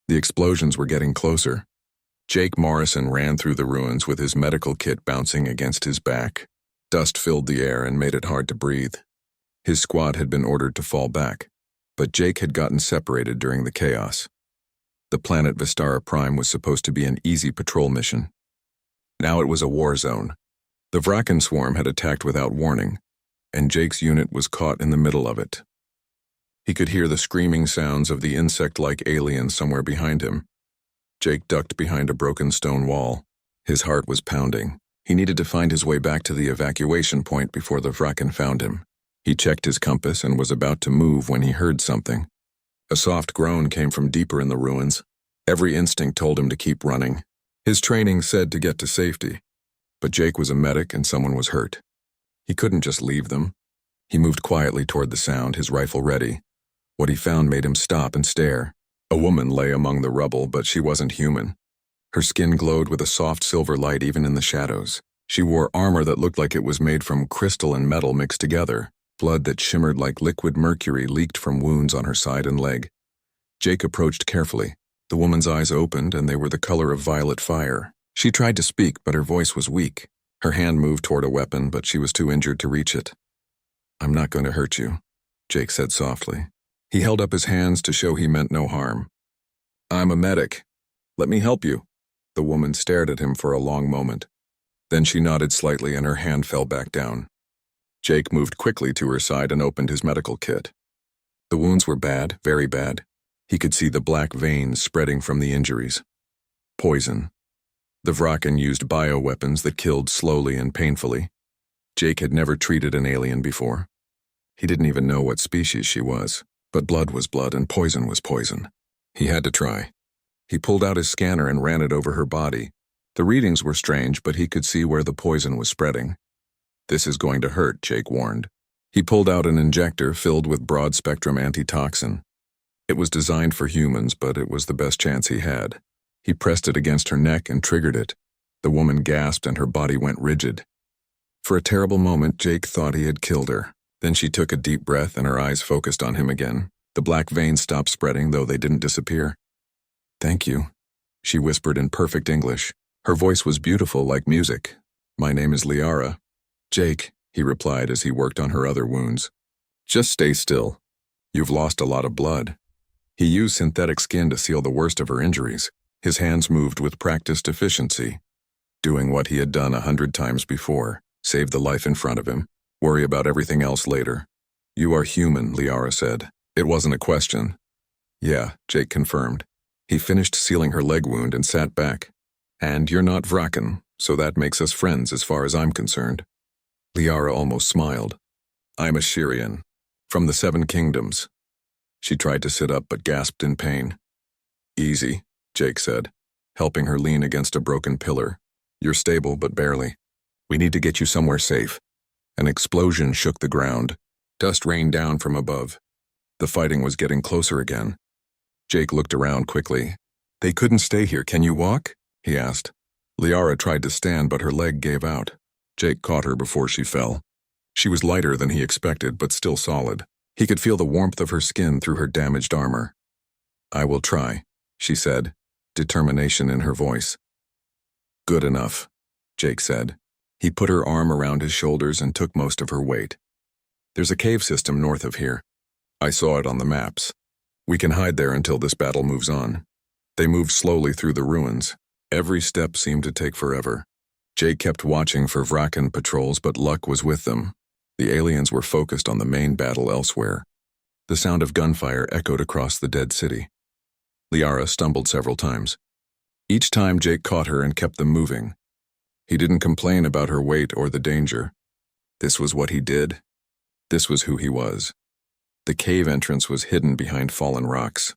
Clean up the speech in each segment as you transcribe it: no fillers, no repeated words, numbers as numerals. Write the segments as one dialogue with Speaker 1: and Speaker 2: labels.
Speaker 1: The explosions were getting closer. Jake Morrison ran through the ruins with his medical kit bouncing against his back. Dust filled the air and made it hard to breathe. His squad had been ordered to fall back, but Jake had gotten separated during the chaos. The planet Vistara Prime was supposed to be an easy patrol mission. Now it was a war zone. The Vraken swarm had attacked without warning, and Jake's unit was caught in the middle of it. He could hear the screaming sounds of the insect-like alien somewhere behind him. Jake ducked behind a broken stone wall. His heart was pounding. He needed to find his way back to the evacuation point before the Vraken found him. He checked his compass and was about to move when he heard something. A soft groan came from deeper in the ruins. Every instinct told him to keep running. His training said to get to safety. But Jake was a medic and someone was hurt. He couldn't just leave them. He moved quietly toward the sound, his rifle ready. What he found made him stop and stare. A woman lay among the rubble, but she wasn't human. Her skin glowed with a soft silver light even in the shadows. She wore armor that looked like it was made from crystal and metal mixed together. Blood that shimmered like liquid mercury leaked from wounds on her side and leg. Jake approached carefully. The woman's eyes opened, and they were the color of violet fire. She tried to speak, but her voice was weak. Her hand moved toward a weapon, but she was too injured to reach it. "I'm not going to hurt you," Jake said softly. He held up his hands to show he meant no harm. "I'm a medic. Let me help you." The woman stared at him for a long moment. Then she nodded slightly and her hand fell back down. Jake moved quickly to her side and opened his medical kit. The wounds were bad, very bad. He could see the black veins spreading from the injuries. Poison. The Vraken used bioweapons that killed slowly and painfully. Jake had never treated an alien before. He didn't even know what species she was, but blood was blood and poison was poison. He had to try. He pulled out his scanner and ran it over her body. The readings were strange, but he could see where the poison was spreading. "This is going to hurt," Jake warned. He pulled out an injector filled with broad-spectrum antitoxin. It was designed for humans, but it was the best chance he had. He pressed it against her neck and triggered it. The woman gasped and her body went rigid. For a terrible moment, Jake thought he had killed her. Then she took a deep breath and her eyes focused on him again. The black veins stopped spreading, though they didn't disappear. "Thank you," she whispered in perfect English. Her voice was beautiful like music. "My name is Liara." "Jake," he replied as he worked on her other wounds. "Just stay still. You've lost a lot of blood." He used synthetic skin to seal the worst of her injuries. His hands moved with practiced efficiency, doing what he had done 100 times before, save the life in front of him, worry about everything else later. "You are human," Liara said. It wasn't a question. "Yeah," Jake confirmed. He finished sealing her leg wound and sat back. "And you're not Vraken, so that makes us friends as far as I'm concerned." Liara almost smiled. "I'm a Shirian, from the 7 Kingdoms." She tried to sit up but gasped in pain. "Easy," Jake said, helping her lean against a broken pillar. "You're stable, but barely. We need to get you somewhere safe." An explosion shook the ground. Dust rained down from above. The fighting was getting closer again. Jake looked around quickly. "They couldn't stay here. Can you walk?" he asked. Liara tried to stand, but her leg gave out. Jake caught her before she fell. She was lighter than he expected, but still solid. He could feel the warmth of her skin through her damaged armor. "I will try," she said, determination in her voice. "Good enough," Jake said. He put her arm around his shoulders and took most of her weight. "There's a cave system north of here. I saw it on the maps. We can hide there until this battle moves on." They moved slowly through the ruins. Every step seemed to take forever. Jake kept watching for Vraken patrols, but luck was with them. The aliens were focused on the main battle elsewhere. The sound of gunfire echoed across the dead city. Liara stumbled several times. Each time Jake caught her and kept them moving. He didn't complain about her weight or the danger. This was what he did. This was who he was. The cave entrance was hidden behind fallen rocks.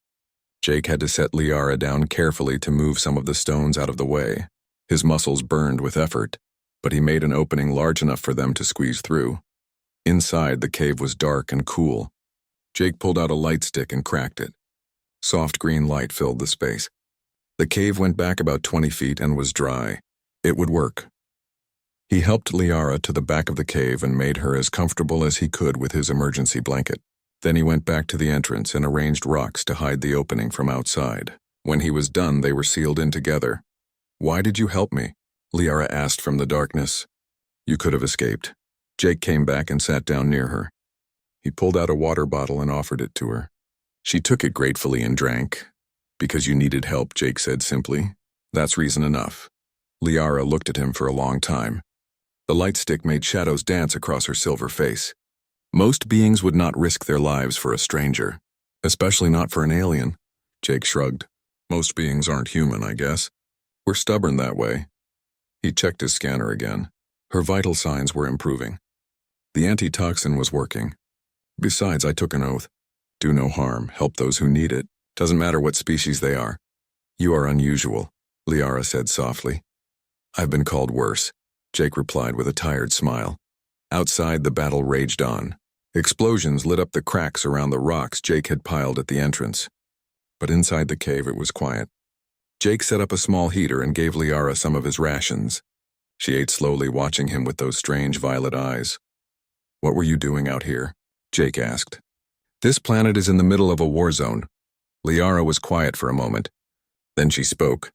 Speaker 1: Jake had to set Liara down carefully to move some of the stones out of the way. His muscles burned with effort, but he made an opening large enough for them to squeeze through. Inside, the cave was dark and cool. Jake pulled out a light stick and cracked it. Soft green light filled the space. The cave went back about 20 feet and was dry. It would work. He helped Liara to the back of the cave and made her as comfortable as he could with his emergency blanket. Then he went back to the entrance and arranged rocks to hide the opening from outside. When he was done, they were sealed in together. "Why did you help me?" Liara asked from the darkness. "You could have escaped." Jake came back and sat down near her. He pulled out a water bottle and offered it to her. She took it gratefully and drank. "Because you needed help," Jake said simply. "That's reason enough." Liara looked at him for a long time. The light stick made shadows dance across her silver face. Most beings would not risk their lives for a stranger. Especially not for an alien. Jake shrugged. "Most beings aren't human, I guess. We're stubborn that way." He checked his scanner again. Her vital signs were improving. The antitoxin was working. "Besides, I took an oath. Do no harm, help those who need it. Doesn't matter what species they are." "You are unusual," Liara said softly. "I've been called worse," Jake replied with a tired smile. Outside, the battle raged on. Explosions lit up the cracks around the rocks Jake had piled at the entrance. But inside the cave it was quiet. Jake set up a small heater and gave Liara some of his rations. She ate slowly, watching him with those strange violet eyes. "What were you doing out here?" Jake asked. "This planet is in the middle of a war zone." Liara was quiet for a moment. Then she spoke.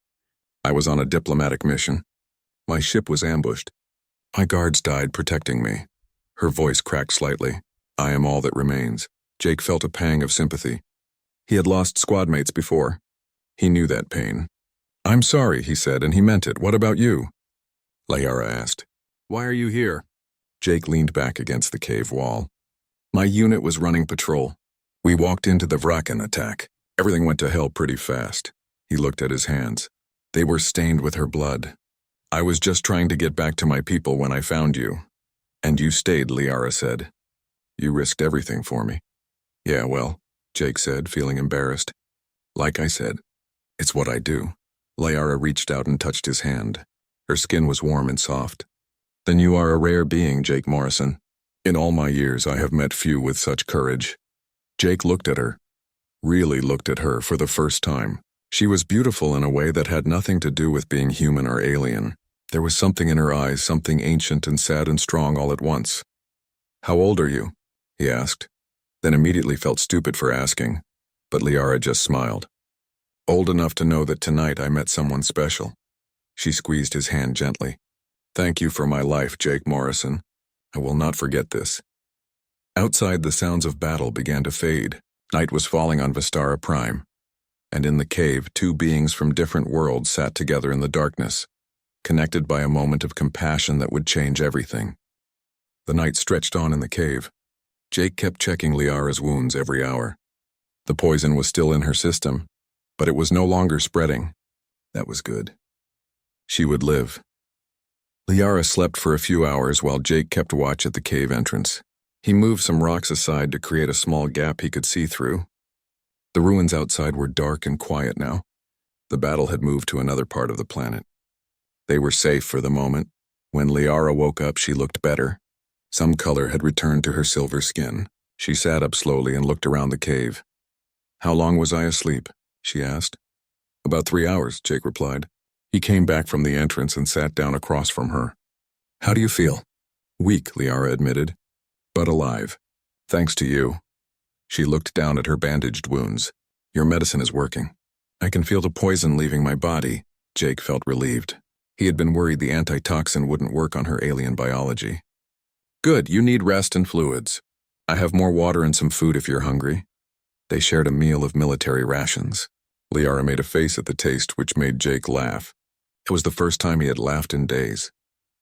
Speaker 1: "I was on a diplomatic mission. My ship was ambushed. My guards died protecting me." Her voice cracked slightly. "I am all that remains." Jake felt a pang of sympathy. He had lost squad mates before. He knew that pain. "I'm sorry," he said, and he meant it. "What about you?" Liara asked. "Why are you here?" Jake leaned back against the cave wall. "My unit was running patrol. We walked into the Vraken attack. Everything went to hell pretty fast." He looked at his hands. They were stained with her blood. "I was just trying to get back to my people when I found you." "And you stayed," Liara said. "You risked everything for me." "Yeah, well," Jake said, feeling embarrassed. "Like I said, it's what I do." Liara reached out and touched his hand. Her skin was warm and soft. "Then you are a rare being, Jake Morrison. In all my years, I have met few with such courage." Jake looked at her. Really looked at her for the first time. She was beautiful in a way that had nothing to do with being human or alien. There was something in her eyes, something ancient and sad and strong all at once. "How old are you?" he asked, then immediately felt stupid for asking. But Liara just smiled. "Old enough to know that tonight I met someone special." She squeezed his hand gently. "Thank you for my life, Jake Morrison. I will not forget this." Outside, the sounds of battle began to fade. Night was falling on Vistara Prime. And in the cave, two beings from different worlds sat together in the darkness, connected by a moment of compassion that would change everything. The night stretched on in the cave. Jake kept checking Liara's wounds every hour. The poison was still in her system, but it was no longer spreading. That was good. She would live. Liara slept for a few hours while Jake kept watch at the cave entrance. He moved some rocks aside to create a small gap he could see through. The ruins outside were dark and quiet now. The battle had moved to another part of the planet. They were safe for the moment. When Liara woke up, she looked better. Some color had returned to her silver skin. She sat up slowly and looked around the cave. "How long was I asleep?" she asked. "About 3 hours," Jake replied. He came back from the entrance and sat down across from her. "How do you feel?" "Weak," Liara admitted, "but alive. Thanks to you." She looked down at her bandaged wounds. "Your medicine is working." "I can feel the poison leaving my body." Jake felt relieved. He had been worried the antitoxin wouldn't work on her alien biology. "Good, you need rest and fluids. I have more water and some food if you're hungry." They shared a meal of military rations. Liara made a face at the taste which made Jake laugh. It was the first time he had laughed in days.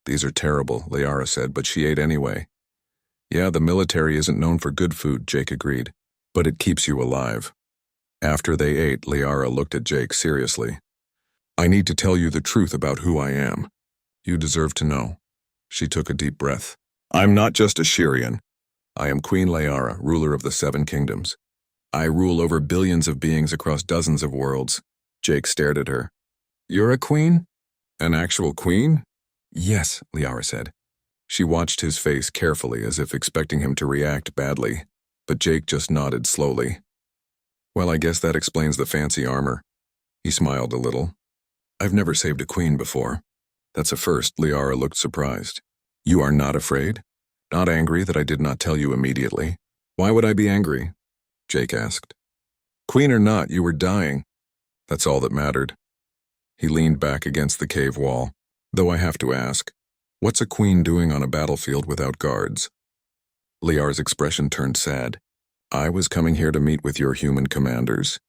Speaker 1: "These are terrible," Liara said, but she ate anyway. "Yeah, the military isn't known for good food," Jake agreed, "but it keeps you alive." After they ate, Liara looked at Jake seriously. "I need to tell you the truth about who I am. You deserve to know." She took a deep breath. "I'm not just a Shirian. I am Queen Liara, ruler of the 7 kingdoms. I rule over billions of beings across dozens of worlds." Jake stared at her. "You're a queen? An actual queen?" "Yes," Liara said. She watched his face carefully as if expecting him to react badly, but Jake just nodded slowly. "Well, I guess that explains the fancy armor." He smiled a little. "I've never saved a queen before." "That's a first." Liara looked surprised. "You are not afraid? Not angry that I did not tell you immediately?" "Why would I be angry?" Jake asked. "Queen or not, you were dying." That's all that mattered. He leaned back against the cave wall. Though I have to ask, what's a queen doing on a battlefield without guards? Liara's expression turned sad. I was coming here to meet with your human commanders.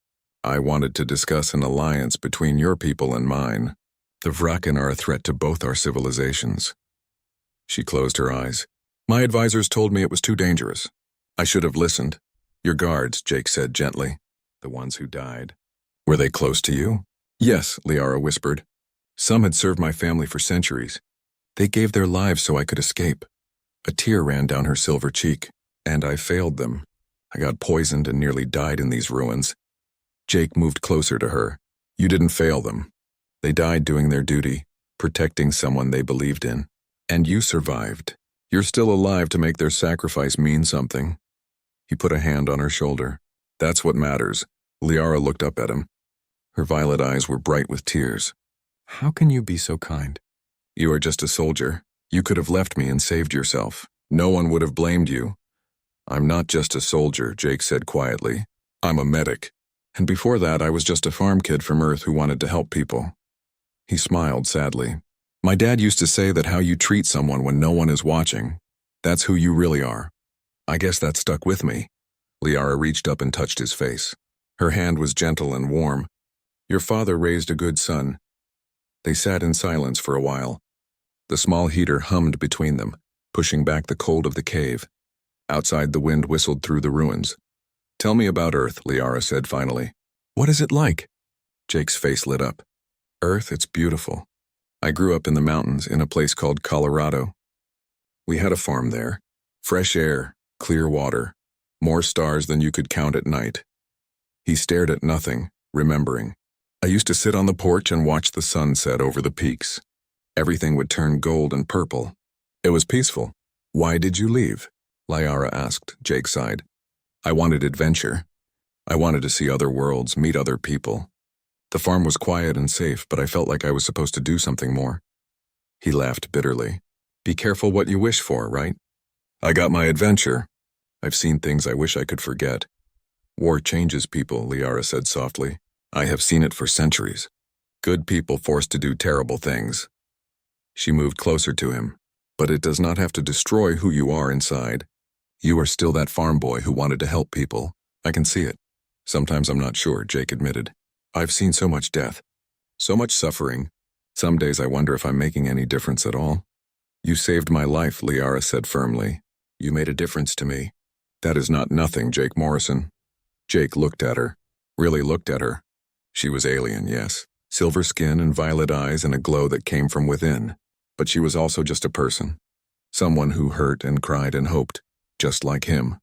Speaker 1: I wanted to discuss an alliance between your people and mine. The Vraken are a threat to both our civilizations. She closed her eyes. My advisors told me it was too dangerous. I should have listened. Your guards, Jake said gently. The ones who died. Were they close to you? Yes, Liara whispered. Some had served my family for centuries. They gave their lives so I could escape. A tear ran down her silver cheek, and I failed them. I got poisoned and nearly died in these ruins. Jake moved closer to her. You didn't fail them. They died doing their duty, protecting someone they believed in. And you survived. You're still alive to make their sacrifice mean something. He put a hand on her shoulder. That's what matters. Liara looked up at him. Her violet eyes were bright with tears. How can you be so kind? You are just a soldier. You could have left me and saved yourself. No one would have blamed you. I'm not just a soldier, Jake said quietly. I'm a medic. And before that, I was just a farm kid from Earth who wanted to help people. He smiled sadly. My dad used to say that how you treat someone when no one is watching, that's who you really are. I guess that stuck with me. Liara reached up and touched his face. Her hand was gentle and warm. Your father raised a good son. They sat in silence for a while. The small heater hummed between them, pushing back the cold of the cave. Outside, the wind whistled through the ruins. Tell me about Earth, Liara said finally. What is it like? Jake's face lit up. Earth, it's beautiful. I grew up in the mountains in a place called Colorado. We had a farm there. Fresh air, clear water, more stars than you could count at night. He stared at nothing, remembering. I used to sit on the porch and watch the sun set over the peaks. Everything would turn gold and purple. It was peaceful. Why did you leave? Liara asked. Jake sighed. I wanted adventure. I wanted to see other worlds, meet other people. The farm was quiet and safe, but I felt like I was supposed to do something more. He laughed bitterly. Be careful what you wish for, right? I got my adventure. I've seen things I wish I could forget. War changes people, Liara said softly. I have seen it for centuries. Good people forced to do terrible things. She moved closer to him. But it does not have to destroy who you are inside. You are still that farm boy who wanted to help people. I can see it. Sometimes I'm not sure, Jake admitted. I've seen so much death. So much suffering. Some days I wonder if I'm making any difference at all. You saved my life, Liara said firmly. You made a difference to me. That is not nothing, Jake Morrison. Jake looked at her. Really looked at her. She was alien, yes. Silver skin and violet eyes and a glow that came from within. But she was also just a person. Someone who hurt and cried and hoped, just like him.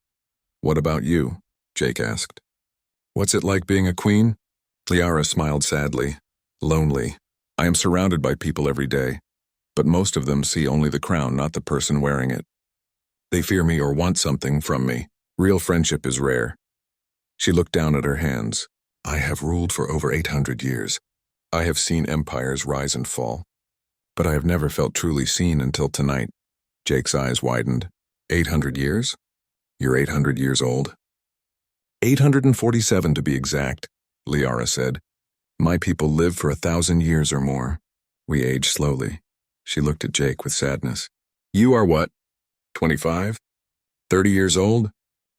Speaker 1: What about you? Jake asked. What's it like being a queen? Liara smiled sadly. Lonely. I am surrounded by people every day, but most of them see only the crown, not the person wearing it. They fear me or want something from me. Real friendship is rare. She looked down at her hands. I have ruled for over 800 years. I have seen empires rise and fall. But I have never felt truly seen until tonight. Jake's eyes widened. 800 years? You're 800 years old? 847 to be exact, Liara said. My people live for 1,000 years or more. We age slowly. She looked at Jake with sadness. You are what? 25? 30 years old?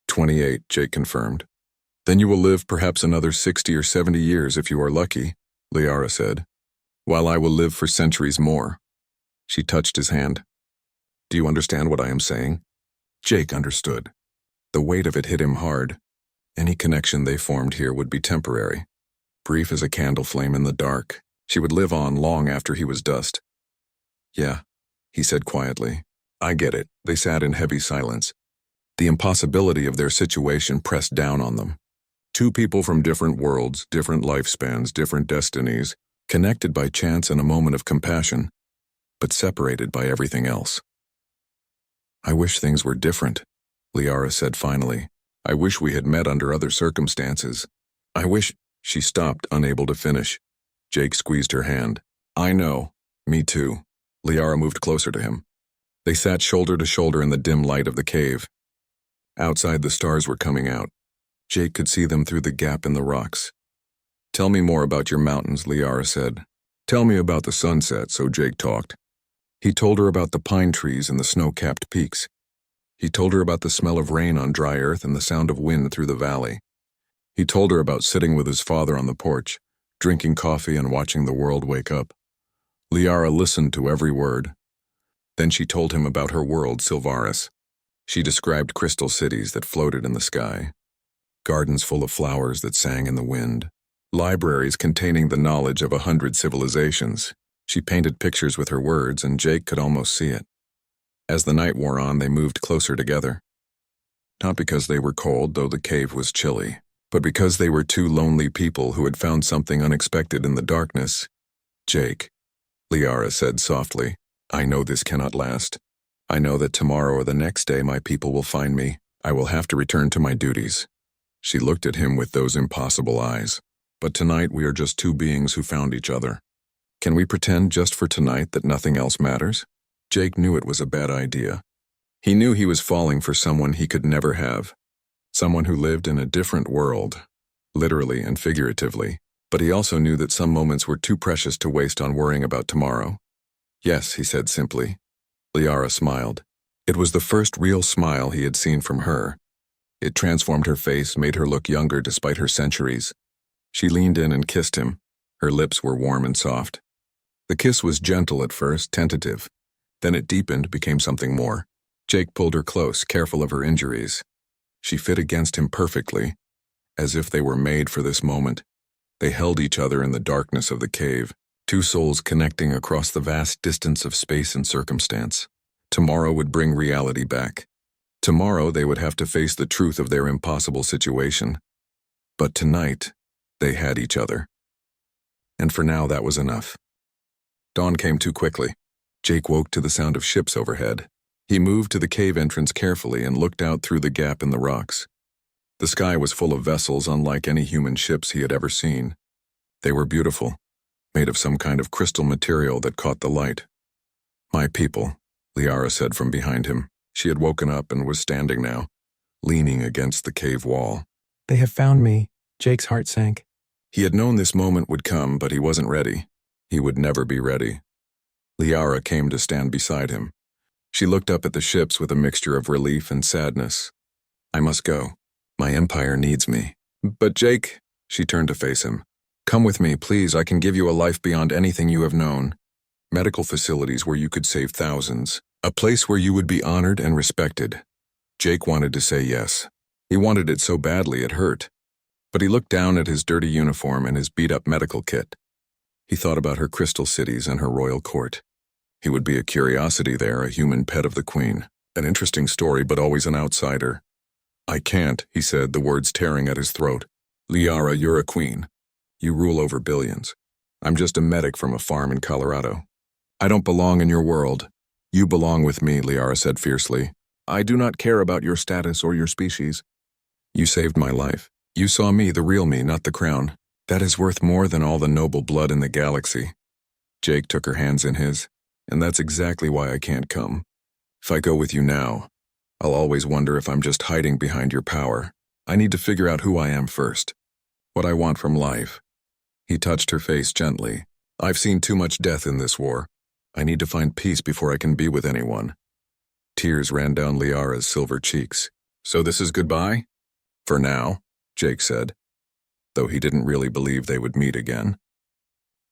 Speaker 1: 28, Jake confirmed. Then you will live perhaps another 60 or 70 years if you are lucky, Liara said, while I will live for centuries more. She touched his hand. Do you understand what I am saying? Jake understood. The weight of it hit him hard. Any connection they formed here would be temporary. Brief as a candle flame in the dark, she would live on long after he was dust. Yeah, he said quietly. I get it. They sat in heavy silence. The impossibility of their situation pressed down on them. Two people from different worlds, different lifespans, different destinies, connected by chance and a moment of compassion, but separated by everything else. I wish things were different, Liara said finally. I wish we had met under other circumstances. I wish... She stopped, unable to finish. Jake squeezed her hand. I know. Me too. Liara moved closer to him. They sat shoulder to shoulder in the dim light of the cave. Outside, the stars were coming out. Jake could see them through the gap in the rocks. Tell me more about your mountains, Liara said. Tell me about the sunset, so Jake talked. He told her about the pine trees and the snow-capped peaks. He told her about the smell of rain on dry earth and the sound of wind through the valley. He told her about sitting with his father on the porch, drinking coffee and watching the world wake up. Liara listened to every word. Then she told him about her world, Silvaris. She described crystal cities that floated in the sky, gardens full of flowers that sang in the wind, libraries containing the knowledge of 100 civilizations. She painted pictures with her words, and Jake could almost see it. As the night wore on, they moved closer together. Not because they were cold, though the cave was chilly, but because they were two lonely people who had found something unexpected in the darkness. Jake, Liara said softly, I know this cannot last. I know that tomorrow or the next day my people will find me. I will have to return to my duties. She looked at him with those impossible eyes. But tonight we are just two beings who found each other. Can we pretend just for tonight that nothing else matters? Jake knew it was a bad idea. He knew he was falling for someone he could never have. Someone who lived in a different world, literally and figuratively. But he also knew that some moments were too precious to waste on worrying about tomorrow. Yes, he said simply. Liara smiled. It was the first real smile he had seen from her. It transformed her face, made her look younger despite her centuries. She leaned in and kissed him. Her lips were warm and soft. The kiss was gentle at first, tentative. Then it deepened, became something more. Jake pulled her close, careful of her injuries. She fit against him perfectly, as if they were made for this moment. They held each other in the darkness of the cave, two souls connecting across the vast distance of space and circumstance. Tomorrow would bring reality back. Tomorrow they would have to face the truth of their impossible situation. But tonight, they had each other. And for now, that was enough. Dawn came too quickly. Jake woke to the sound of ships overhead. He moved to the cave entrance carefully and looked out through the gap in the rocks. The sky was full of vessels unlike any human ships he had ever seen. They were beautiful, made of some kind of crystal material that caught the light. My people, Liara said from behind him. She had woken up and was standing now, leaning against the cave wall.
Speaker 2: They have found me. Jake's heart sank.
Speaker 1: He had known this moment would come, but he wasn't ready. He would never be ready. Liara came to stand beside him. She looked up at the ships with a mixture of relief and sadness. I must go. My empire needs me. But Jake, she turned to face him. Come with me, please. I can give you a life beyond anything you have known. Medical facilities where you could save thousands. A place where you would be honored and respected. Jake wanted to say yes. He wanted it so badly it hurt. But he looked down at his dirty uniform and his beat-up medical kit. He thought about her crystal cities and her royal court. He would be a curiosity there, a human pet of the queen. An interesting story, but always an outsider. I can't, he said, the words tearing at his throat. Liara, you're a queen. You rule over billions. I'm just a medic from a farm in Colorado. I don't belong in your world. You belong with me, Liara said fiercely. I do not care about your status or your species. You saved my life. You saw me, the real me, not the crown. That is worth more than all the noble blood in the galaxy. Jake took her hands in his. And that's exactly why I can't come. If I go with you now, I'll always wonder if I'm just hiding behind your power. I need to figure out who I am first. What I want from life. He touched her face gently. I've seen too much death in this war. I need to find peace before I can be with anyone. Tears ran down Liara's silver cheeks. So this is goodbye? For now, Jake said, though he didn't really believe they would meet again.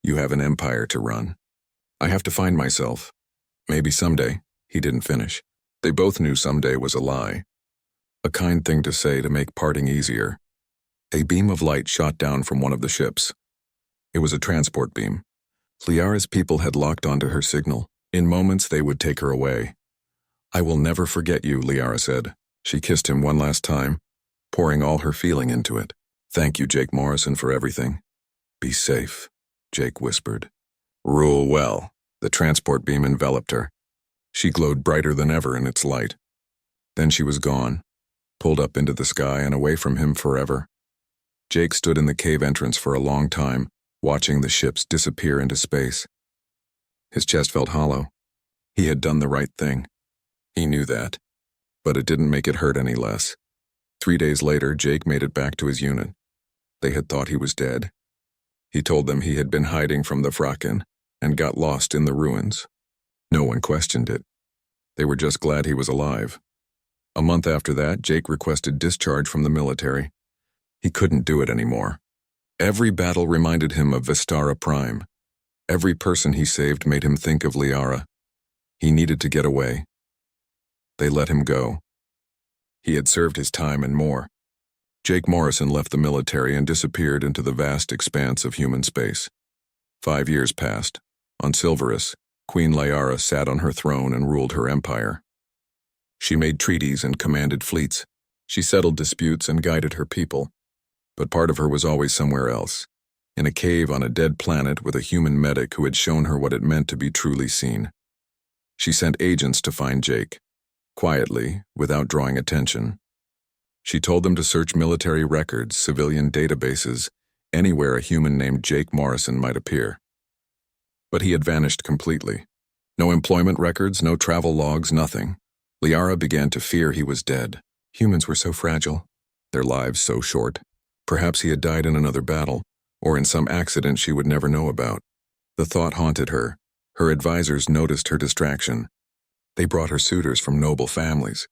Speaker 1: You have an empire to run. I have to find myself. Maybe someday. He didn't finish. They both knew someday was a lie. A kind thing to say to make parting easier. A beam of light shot down from one of the ships. It was a transport beam. Liara's people had locked onto her signal. In moments they would take her away. I will never forget you, Liara said. She kissed him one last time, pouring all her feeling into it. Thank you, Jake Morrison, for everything. Be safe, Jake whispered. Rule well. The transport beam enveloped her. She glowed brighter than ever in its light. Then she was gone, pulled up into the sky and away from him forever. Jake stood in the cave entrance for a long time, watching the ships disappear into space. His chest felt hollow. He had done the right thing. He knew that. But it didn't make it hurt any less. 3 days later, Jake made it back to his unit. They had thought he was dead. He told them he had been hiding from the Fraken and got lost in the ruins. No one questioned it. They were just glad he was alive. A month after that, Jake requested discharge from the military. He couldn't do it anymore. Every battle reminded him of Vistara Prime. Every person he saved made him think of Liara. He needed to get away. They let him go. He had served his time and more. Jake Morrison left the military and disappeared into the vast expanse of human space. 5 years passed. On Silverus, Queen Liara sat on her throne and ruled her empire. She made treaties and commanded fleets. She settled disputes and guided her people. But part of her was always somewhere else, in a cave on a dead planet with a human medic who had shown her what it meant to be truly seen. She sent agents to find Jake, quietly, without drawing attention. She told them to search military records, civilian databases, anywhere a human named Jake Morrison might appear. But he had vanished completely. No employment records, no travel logs, nothing. Liara began to fear he was dead. Humans were so fragile, their lives so short. Perhaps he had died in another battle, or in some accident she would never know about. The thought haunted her. Her advisors noticed her distraction. They brought her suitors from noble families.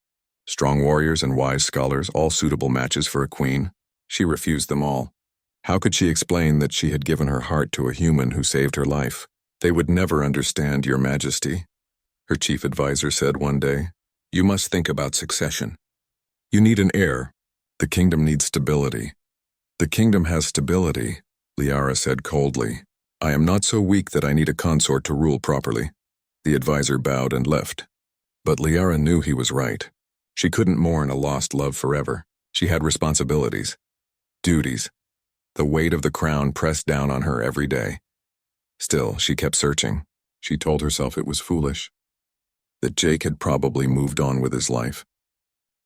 Speaker 1: Strong warriors and wise scholars, all suitable matches for a queen. She refused them all. How could she explain that she had given her heart to a human who saved her life? They would never understand, Your Majesty, her chief advisor said one day. You must think about succession. You need an heir. The kingdom needs stability. The kingdom has stability, Liara said coldly. I am not so weak that I need a consort to rule properly. The advisor bowed and left. But Liara knew he was right. She couldn't mourn a lost love forever. She had responsibilities, duties. The weight of the crown pressed down on her every day. Still, she kept searching. She told herself it was foolish. That Jake had probably moved on with his life.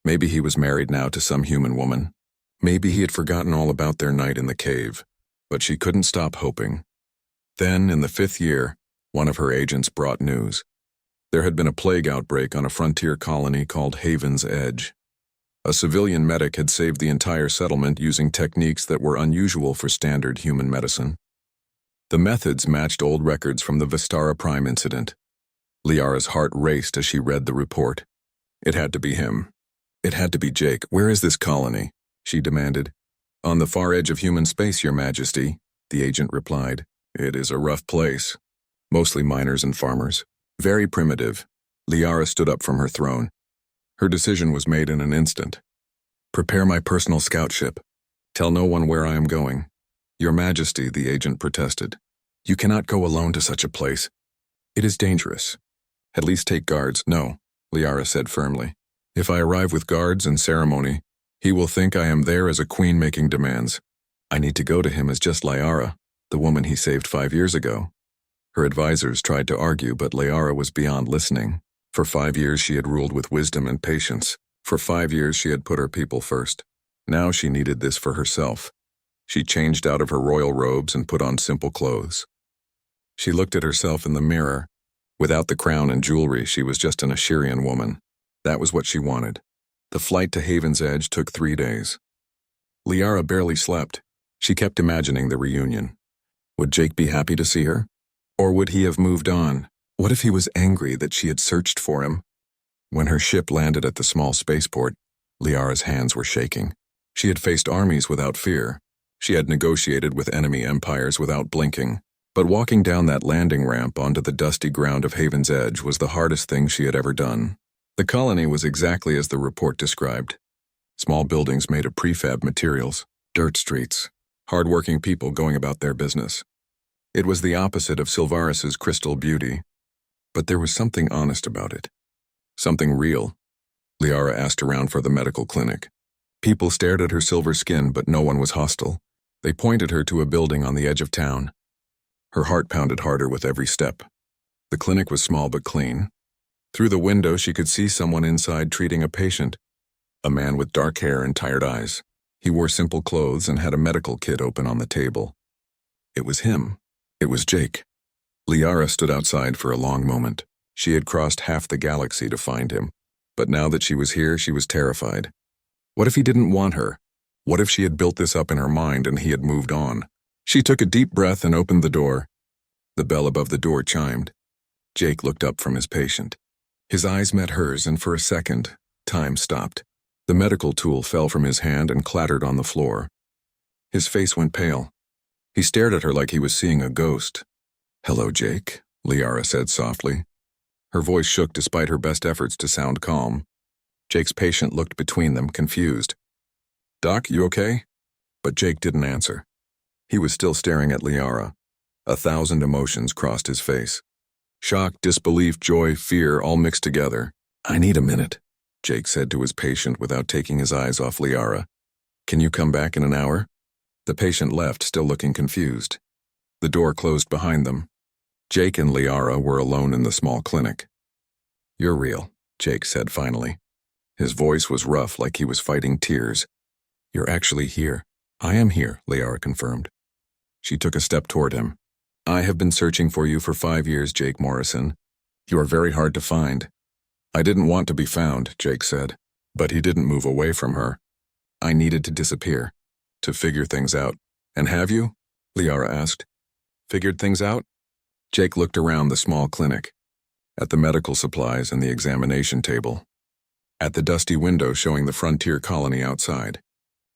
Speaker 1: Maybe he was married now to some human woman. Maybe he had forgotten all about their night in the cave. But she couldn't stop hoping. Then, in the 5th year, one of her agents brought news. There had been a plague outbreak on a frontier colony called Haven's Edge. A civilian medic had saved the entire settlement using techniques that were unusual for standard human medicine. The methods matched old records from the Vistara Prime incident. Liara's heart raced as she read the report. It had to be him. It had to be Jake. Where is this colony? She demanded. On the far edge of human space, Your Majesty, the agent replied. It is a rough place. Mostly miners and farmers. Very primitive. Liara stood up from her throne. Her decision was made in an instant. Prepare my personal scout ship. Tell no one where I am going. Your Majesty, the agent protested. You cannot go alone to such a place. It is dangerous. At least take guards. No, Liara said firmly. If I arrive with guards and ceremony, he will think I am there as a queen making demands. I need to go to him as just Liara, the woman he saved 5 years ago. Her advisors tried to argue, but Liara was beyond listening. For 5 years she had ruled with wisdom and patience. For 5 years she had put her people first. Now she needed this for herself. She changed out of her royal robes and put on simple clothes. She looked at herself in the mirror. Without the crown and jewelry, she was just an Asherian woman. That was what she wanted. The flight to Haven's Edge took 3 days. Liara barely slept. She kept imagining the reunion. Would Jake be happy to see her? Or would he have moved on? What if he was angry that she had searched for him? When her ship landed at the small spaceport, Liara's hands were shaking. She had faced armies without fear. She had negotiated with enemy empires without blinking. But walking down that landing ramp onto the dusty ground of Haven's Edge was the hardest thing she had ever done. The colony was exactly as the report described. Small buildings made of prefab materials, dirt streets, hard-working people going about their business. It was the opposite of Silvaris's crystal beauty. But there was something honest about it. Something real. Liara asked around for the medical clinic. People stared at her silver skin, but no one was hostile. They pointed her to a building on the edge of town. Her heart pounded harder with every step. The clinic was small but clean. Through the window, she could see someone inside treating a patient. A man with dark hair and tired eyes. He wore simple clothes and had a medical kit open on the table. It was him. It was Jake. Liara stood outside for a long moment. She had crossed half the galaxy to find him. But now that she was here, she was terrified. What if he didn't want her? What if she had built this up in her mind and he had moved on? She took a deep breath and opened the door. The bell above the door chimed. Jake looked up from his patient. His eyes met hers, and for a second, time stopped. The medical tool fell from his hand and clattered on the floor. His face went pale. He stared at her like he was seeing a ghost. "Hello, Jake," Liara said softly. Her voice shook despite her best efforts to sound calm. Jake's patient looked between them, confused. "Doc, you okay?" But Jake didn't answer. He was still staring at Liara. 1,000 emotions crossed his face. Shock, disbelief, joy, fear, all mixed together. "I need a minute," Jake said to his patient without taking his eyes off Liara. "Can you come back in an hour?" The patient left, still looking confused. The door closed behind them. Jake and Liara were alone in the small clinic. "You're real," Jake said finally. His voice was rough, like he was fighting tears. "You're actually here." "I am here," Liara confirmed. She took a step toward him. "I have been searching for you for 5 years, Jake Morrison. You are very hard to find." "I didn't want to be found," Jake said. But he didn't move away from her. "I needed to disappear, to figure things out." "And have you?" Liara asked. "Figured things out?" Jake looked around the small clinic, at the medical supplies and the examination table, at the dusty window showing the frontier colony outside.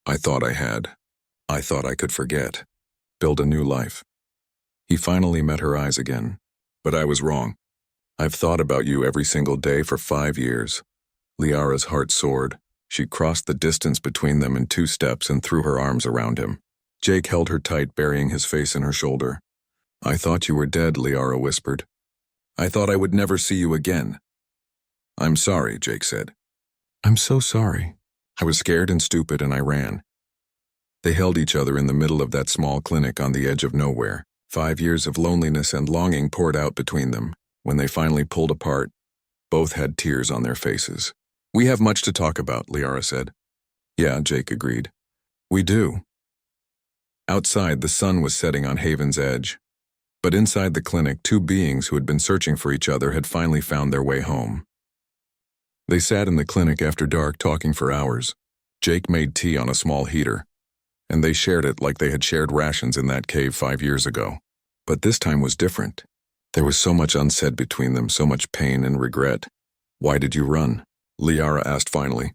Speaker 1: "I thought I had. I thought I could forget, build a new life." He finally met her eyes again. "But I was wrong. I've thought about you every single day for 5 years." Liara's heart soared. She crossed the distance between them in 2 steps and threw her arms around him. Jake held her tight, burying his face in her shoulder. "I thought you were dead," Liara whispered. "I thought I would never see you again." "I'm sorry," Jake said. "I'm so sorry. I was scared and stupid and I ran." They held each other in the middle of that small clinic on the edge of nowhere. 5 years of loneliness and longing poured out between them. When they finally pulled apart, both had tears on their faces. "We have much to talk about," Liara said. "Yeah," Jake agreed. "We do." Outside, the sun was setting on Haven's edge. But inside the clinic, 2 beings who had been searching for each other had finally found their way home. They sat in the clinic after dark, talking for hours. Jake made tea on a small heater, and they shared it like they had shared rations in that cave 5 years ago. But this time was different. There was so much unsaid between them, so much pain and regret. "Why did you run?" Liara asked finally.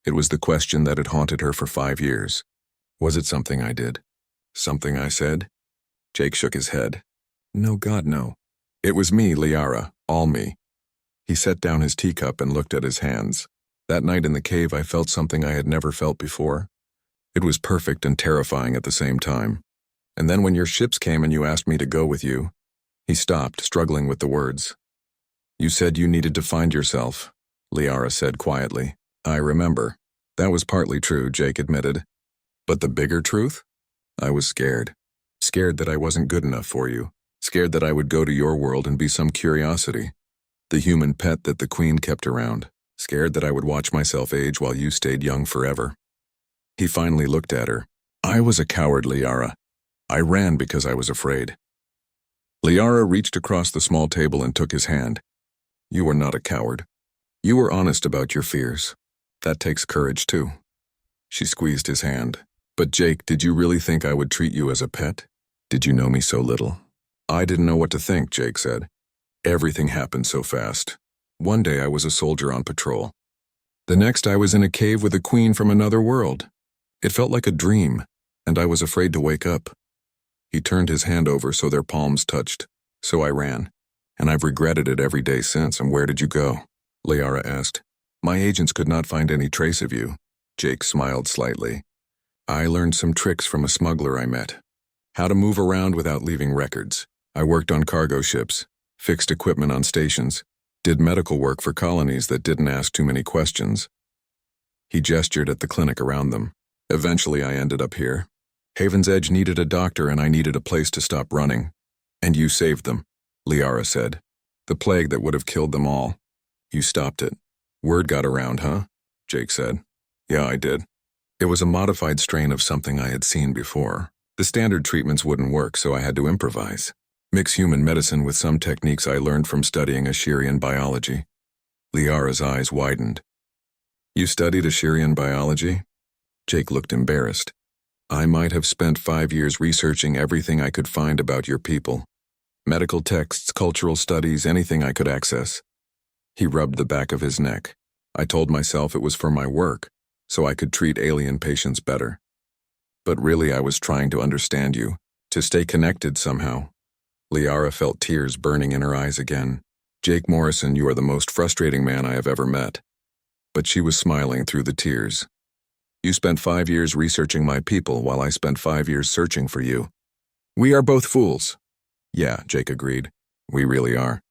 Speaker 1: It was the question that had haunted her for 5 years. "Was it something I did? Something I said?" Jake shook his head. "No, God, no. It was me, Liara, all me." He set down his teacup and looked at his hands. "That night in the cave, I felt something I had never felt before. It was perfect and terrifying at the same time. And then when your ships came and you asked me to go with you..." He stopped, struggling with the words. "You said you needed to find yourself," Liara said quietly. "I remember. That was partly true," Jake admitted. "But the bigger truth? I was scared. Scared that I wasn't good enough for you. Scared that I would go to your world and be some curiosity. The human pet that the Queen kept around. Scared that I would watch myself age while you stayed young forever." He finally looked at her. "I was a coward, Liara. I ran because I was afraid." Liara reached across the small table and took his hand. "You were not a coward. You were honest about your fears. That takes courage, too." She squeezed his hand. "But Jake, did you really think I would treat you as a pet? Did you know me so little?" "I didn't know what to think," Jake said. "Everything happened so fast. One day I was a soldier on patrol. The next I was in a cave with a queen from another world. It felt like a dream, and I was afraid to wake up." He turned his hand over so their palms touched. "So I ran, and I've regretted it every day since." "And where did you go?" Liara asked. "My agents could not find any trace of you." Jake smiled slightly. "I learned some tricks from a smuggler I met. How to move around without leaving records. I worked on cargo ships, fixed equipment on stations, did medical work for colonies that didn't ask too many questions." He gestured at the clinic around them. "Eventually I ended up here. Haven's Edge needed a doctor and I needed a place to stop running. And you saved them," Liara said. "The plague that would have killed them all. You stopped it. Word got around, huh?" Jake said. "Yeah, I did. It was a modified strain of something I had seen before. The standard treatments wouldn't work, so I had to improvise. Mix human medicine with some techniques I learned from studying Ashirian biology." Liara's eyes widened. "You studied Ashirian biology?" Jake looked embarrassed. I might have spent 5 years researching everything I could find about your people. Medical texts, cultural studies, anything I could access. He rubbed the back of his neck. I told myself it was for my work, so I could treat alien patients better. But really I was trying to understand you, to stay connected somehow. Liara felt tears burning in her eyes again. Jake Morrison, you are the most frustrating man I have ever met. But she was smiling through the tears. You spent 5 years researching my people while I spent 5 years searching for you. We are both fools. Yeah, Jake agreed. We really are.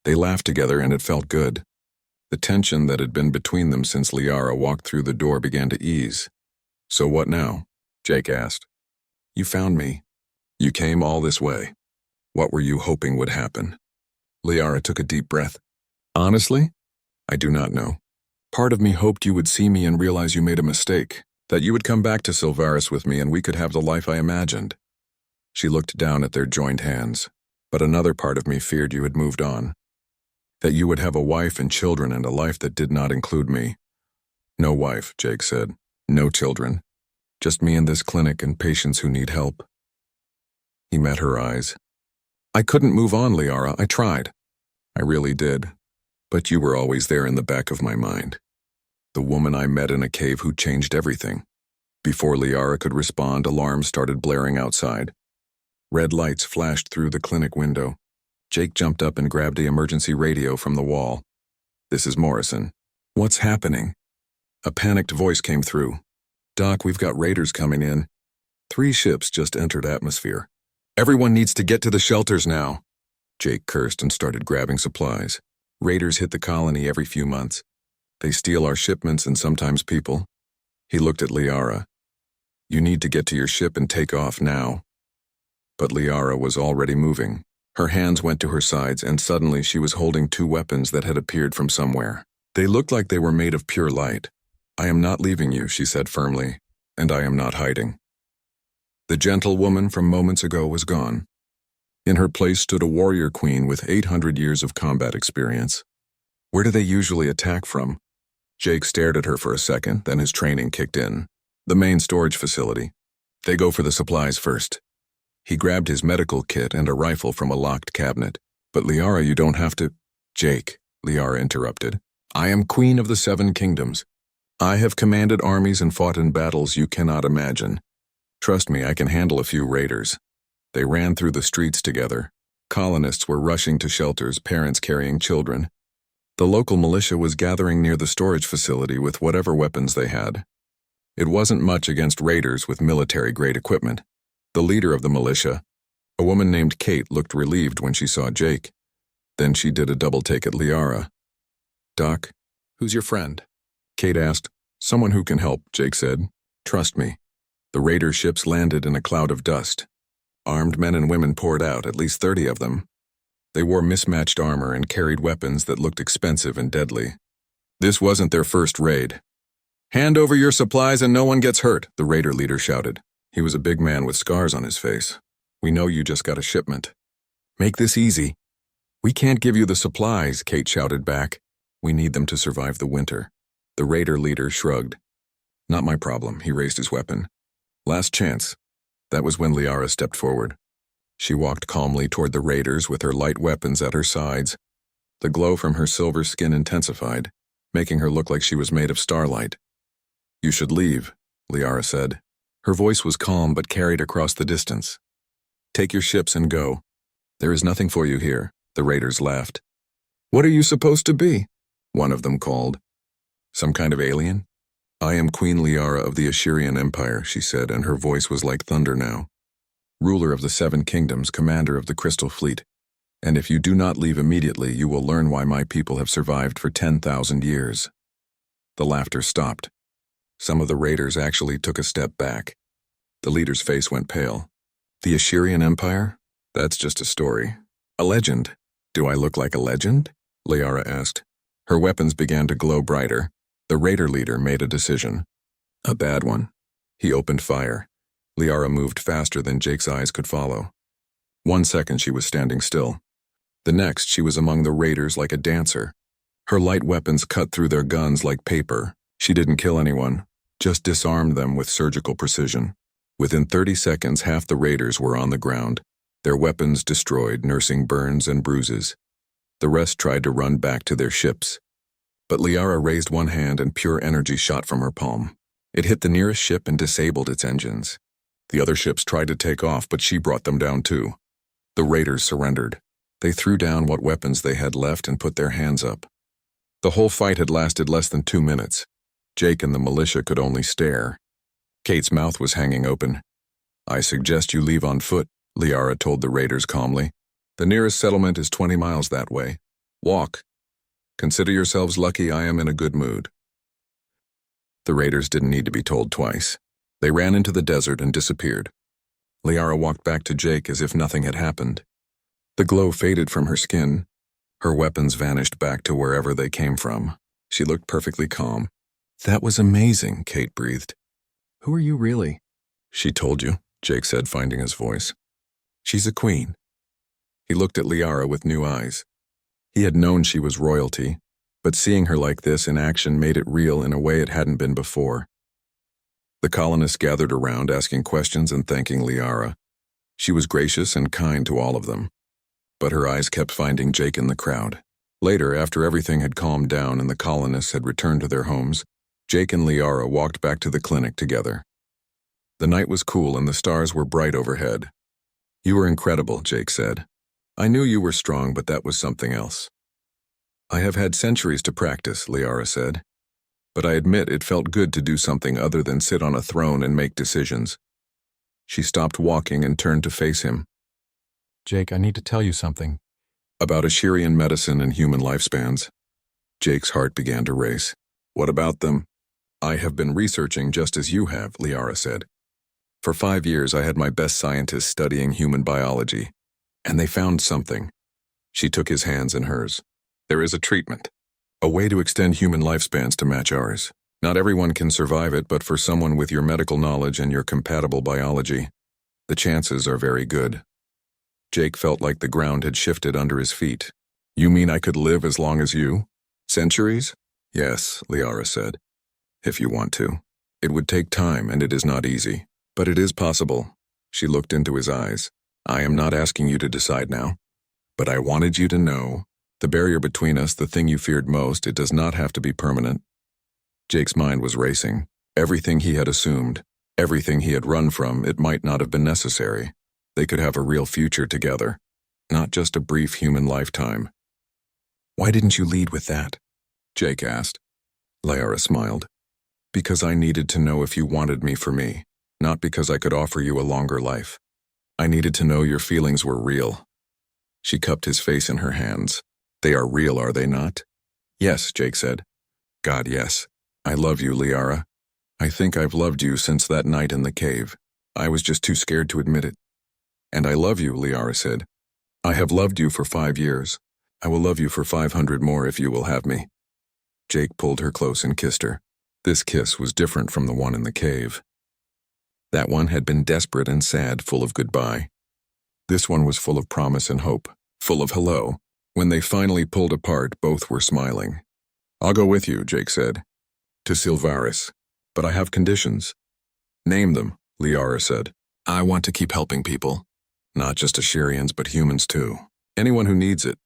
Speaker 1: They laughed together and it felt good. The tension that had been between them since Liara walked through the door began to ease. So what now? Jake asked. You found me. You came all this way. What were you hoping would happen? Liara took a deep breath. Honestly, I do not know. Part of me hoped you would see me and realize you made a mistake, that you would come back to Silvaris with me and we could have the life I imagined. She looked down at their joined hands, but another part of me feared you had moved on. That you would have a wife and children and a life that did not include me. No wife, Jake said. No children. Just me in this clinic and patients who need help. He met her eyes. I couldn't move on, Liara. I tried. I really did. But you were always there in the back of my mind. The woman I met in a cave who changed everything. Before Liara could respond, alarms started blaring outside. Red lights flashed through the clinic window. Jake jumped up and grabbed the emergency radio from the wall. This is Morrison. What's happening? A panicked voice came through. Doc, we've got raiders coming in. 3 ships just entered atmosphere. Everyone needs to get to the shelters now. Jake cursed and started grabbing supplies. Raiders hit the colony every few months. They steal our shipments and sometimes people. He looked at Liara. You need to get to your ship and take off now. But Liara was already moving. Her hands went to her sides and suddenly she was holding 2 weapons that had appeared from somewhere. They looked like they were made of pure light. I am not leaving you, she said firmly, and I am not hiding. The gentle woman from moments ago was gone. In her place stood a warrior queen with 800 years of combat experience. Where do they usually attack from? Jake stared at her for a second, then his training kicked in. The main storage facility. They go for the supplies first. He grabbed his medical kit and a rifle from a locked cabinet. But Liara, you don't have to... Jake, Liara interrupted. I am queen of the 7 kingdoms. I have commanded armies and fought in battles you cannot imagine. Trust me, I can handle a few raiders. They ran through the streets together. Colonists were rushing to shelters, parents carrying children. The local militia was gathering near the storage facility with whatever weapons they had. It wasn't much against raiders with military-grade equipment. The leader of the militia, a woman named Kate, looked relieved when she saw Jake. Then she did a double-take at Liara. Doc, who's your friend? Kate asked. Someone who can help, Jake said. Trust me. The raider ships landed in a cloud of dust. Armed men and women poured out, at least 30 of them. They wore mismatched armor and carried weapons that looked expensive and deadly. This wasn't their first raid. Hand over your supplies and no one gets hurt, the raider leader shouted. He was a big man with scars on his face. We know you just got a shipment. Make this easy. We can't give you the supplies, Kate shouted back. We need them to survive the winter. The raider leader shrugged. Not my problem, he raised his weapon. Last chance. That was when Liara stepped forward. She walked calmly toward the raiders with her light weapons at her sides. The glow from her silver skin intensified, making her look like she was made of starlight. You should leave, Liara said. Her voice was calm but carried across the distance. Take your ships and go. There is nothing for you here, the raiders laughed. What are you supposed to be? One of them called. Some kind of alien? I am Queen Liara of the Assyrian Empire, she said, and her voice was like thunder now. Ruler of the 7 kingdoms, commander of the Crystal Fleet. And if you do not leave immediately, you will learn why my people have survived for 10,000 years. The laughter stopped. Some of the raiders actually took a step back. The leader's face went pale. The Assyrian Empire? That's just a story. A legend. Do I look like a legend? Liara asked. Her weapons began to glow brighter. The raider leader made a decision. A bad one. He opened fire. Liara moved faster than Jake's eyes could follow. 1 second she was standing still. The next she was among the raiders like a dancer. Her light weapons cut through their guns like paper. She didn't kill anyone, just disarmed them with surgical precision. Within 30 seconds, half the raiders were on the ground, their weapons destroyed, nursing burns and bruises. The rest tried to run back to their ships. But Liara raised one hand and pure energy shot from her palm. It hit the nearest ship and disabled its engines. The other ships tried to take off, but she brought them down too. The raiders surrendered. They threw down what weapons they had left and put their hands up. The whole fight had lasted less than 2 minutes. Jake and the militia could only stare. Kate's mouth was hanging open. "I suggest you leave on foot," Liara told the raiders calmly. "The nearest settlement is 20 miles that way. Walk. Consider yourselves lucky I am in a good mood." The raiders didn't need to be told twice. They ran into the desert and disappeared. Liara walked back to Jake as if nothing had happened. The glow faded from her skin. Her weapons vanished back to wherever they came from. She looked perfectly calm. "That was amazing," Kate breathed. "Who are you really?" "She told you," Jake said, finding his voice. "She's a queen." He looked at Liara with new eyes. He had known she was royalty, but seeing her like this in action made it real in a way it hadn't been before. The colonists gathered around, asking questions and thanking Liara. She was gracious and kind to all of them, but her eyes kept finding Jake in the crowd. Later, after everything had calmed down and the colonists had returned to their homes, Jake and Liara walked back to the clinic together. The night was cool and the stars were bright overhead. "You were incredible," Jake said. "I knew you were strong, but that was something else." "I have had centuries to practice," Liara said. "But I admit it felt good to do something other than sit on a throne and make decisions." She stopped walking and turned to face him.
Speaker 2: Jake, I need to tell you something.
Speaker 1: "About Ashirian medicine and human lifespans." Jake's heart began to race. "What about them?" "I have been researching just as you have," Liara said. "For 5 years I had my best scientists studying human biology, and they found something." She took his hands in hers. "There is a treatment. A way to extend human lifespans to match ours. Not everyone can survive it, but for someone with your medical knowledge and your compatible biology, the chances are very good." Jake felt like the ground had shifted under his feet. "You mean I could live as long as you? Centuries?" "Yes," Liara said. "If you want to. It would take time, and it is not easy. But it is possible." She looked into his eyes. "I am not asking you to decide now. But I wanted you to know, the barrier between us, the thing you feared most, it does not have to be permanent." Jake's mind was racing. Everything he had assumed, everything he had run from, it might not have been necessary. They could have a real future together, not just a brief human lifetime. "Why didn't you lead with that?" Jake asked. Liara smiled. "Because I needed to know if you wanted me for me, not because I could offer you a longer life. I needed to know your feelings were real." She cupped his face in her hands. "They are real, are they not?" "Yes," Jake said. "God, yes. I love you, Liara. I think I've loved you since that night in the cave. I was just too scared to admit it." "And I love you," Liara said. "I have loved you for 5 years. I will love you for 500 more if you will have me." Jake pulled her close and kissed her. This kiss was different from the one in the cave. That one had been desperate and sad, full of goodbye. This one was full of promise and hope, full of hello. When they finally pulled apart, both were smiling. "I'll go with you," Jake said. "To Silvaris. But I have conditions." "Name them," Liara said. "I want to keep helping people. Not just Ashirians, but humans too. Anyone who needs it."